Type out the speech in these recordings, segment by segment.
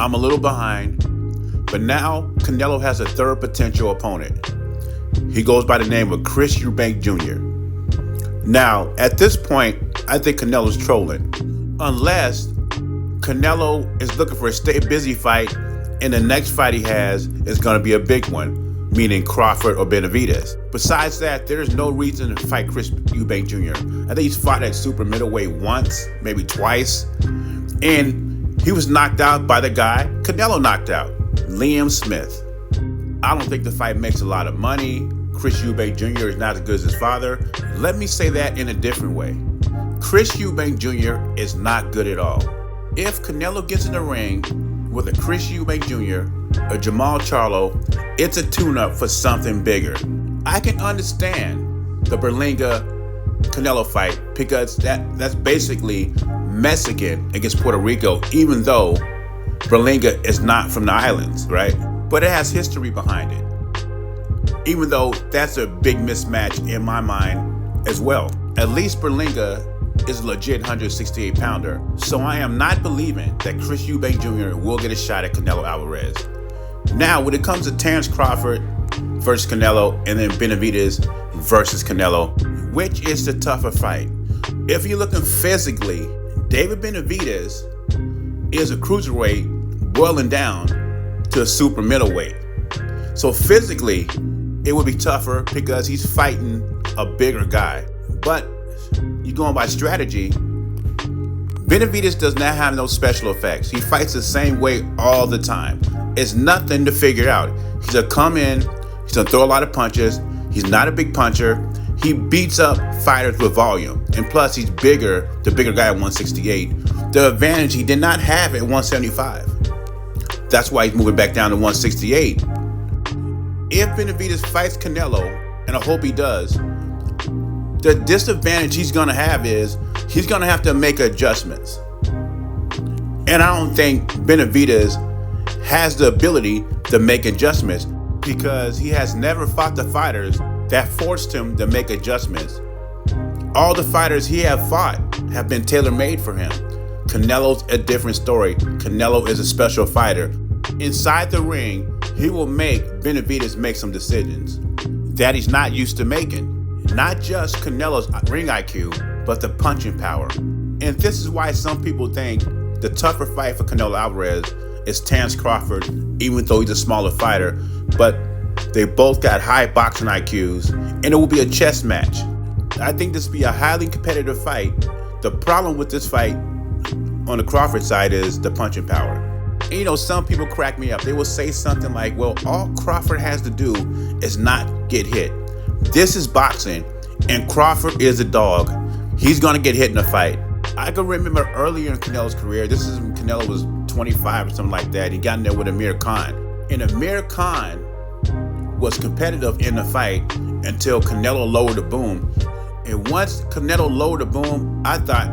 I'm a little behind, but now Canelo has a third potential opponent. He goes by the name of Chris Eubank Jr. Now, at this point, I think Canelo's trolling. Unless Canelo is looking for a stay busy fight and the next fight he has is going to be a big one, meaning Crawford or Benevidez. Besides that, there's no reason to fight Chris Eubank Jr. I think he's fought at super middleweight once, maybe twice, and he was knocked out by the guy Canelo knocked out, Liam Smith. I don't think the fight makes a lot of money. Chris Eubank Jr. is not as good as his father. Let me say that in a different way. Chris Eubank Jr. is not good at all. If Canelo gets in the ring with a Chris Eubank Jr., a Jamal Charlo, it's a tune-up for something bigger. I can understand the Berlanga-Canelo fight because that's basically Mexican against Puerto Rico, even though Berlanga is not from the islands, right? But it has history behind it. Even though that's a big mismatch in my mind as well. At least Berlanga is a legit 168-pounder. So I am not believing that Chris Eubank Jr. will get a shot at Canelo Alvarez. Now, when it comes to Terence Crawford versus Canelo and then Benevidez versus Canelo, which is the tougher fight? If you're looking physically, David Benevidez is a cruiserweight boiling down to a super middleweight. So physically, it would be tougher because he's fighting a bigger guy. But you're going by strategy. Benevidez does not have no special effects. He fights the same way all the time. It's nothing to figure out. He's gonna come in, he's gonna throw a lot of punches. He's not a big puncher. He beats up fighters with volume. And plus, he's bigger, the bigger guy at 168. The advantage he did not have at 175. That's why he's moving back down to 168. If Benevidez fights Canelo, and I hope he does, the disadvantage he's going to have is he's going to have to make adjustments. And I don't think Benevidez has the ability to make adjustments because he has never fought the fighters that forced him to make adjustments. All the fighters he have fought have been tailor-made for him. Canelo's a different story. Canelo is a special fighter. Inside the ring, he will make Benevidez make some decisions that he's not used to making. Not just Canelo's ring IQ, but the punching power. And this is why some people think the tougher fight for Canelo Alvarez is Terence Crawford, even though he's a smaller fighter. But they both got high boxing IQs, and it will be a chess match. I think this will be a highly competitive fight. The problem with this fight on the Crawford side is the punching power. And you know, some people crack me up. They will say something like, well, all Crawford has to do is not get hit. This is boxing, and Crawford is a dog. He's going to get hit in a fight. I can remember earlier in Canelo's career, this is when Canelo was 25 or something like that. He got in there with Amir Khan. And Amir Khan was competitive in the fight until Canelo lowered the boom. And once Canelo lowered the boom, I thought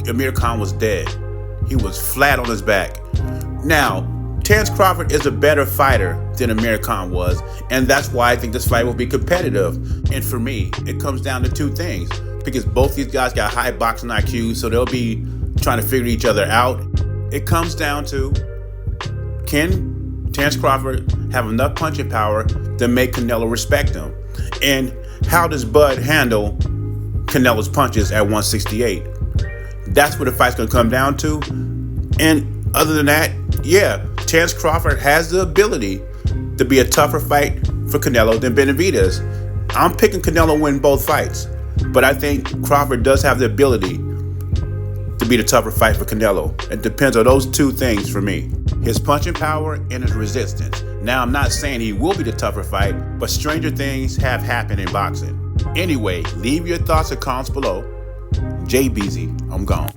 Amir Khan was dead. He was flat on his back. Now, Terence Crawford is a better fighter than Amir Khan was, and that's why I think this fight will be competitive. And for me, it comes down to two things, because both these guys got high boxing IQ, so they'll be trying to figure each other out. It comes down to, can Terence Crawford have enough punching power to make Canelo respect him? And how does Bud handle Canelo's punches at 168? That's what the fight's going to come down to. And other than that, yeah, Terence Crawford has the ability to be a tougher fight for Canelo than Benevidez. I'm picking Canelo to win both fights, but I think Crawford does have the ability to be the tougher fight for Canelo. It depends on those two things for me. His punching power and his resistance. Now, I'm not saying he will be the tougher fight, but stranger things have happened in boxing. Anyway, leave your thoughts and comments below. JBZ, I'm gone.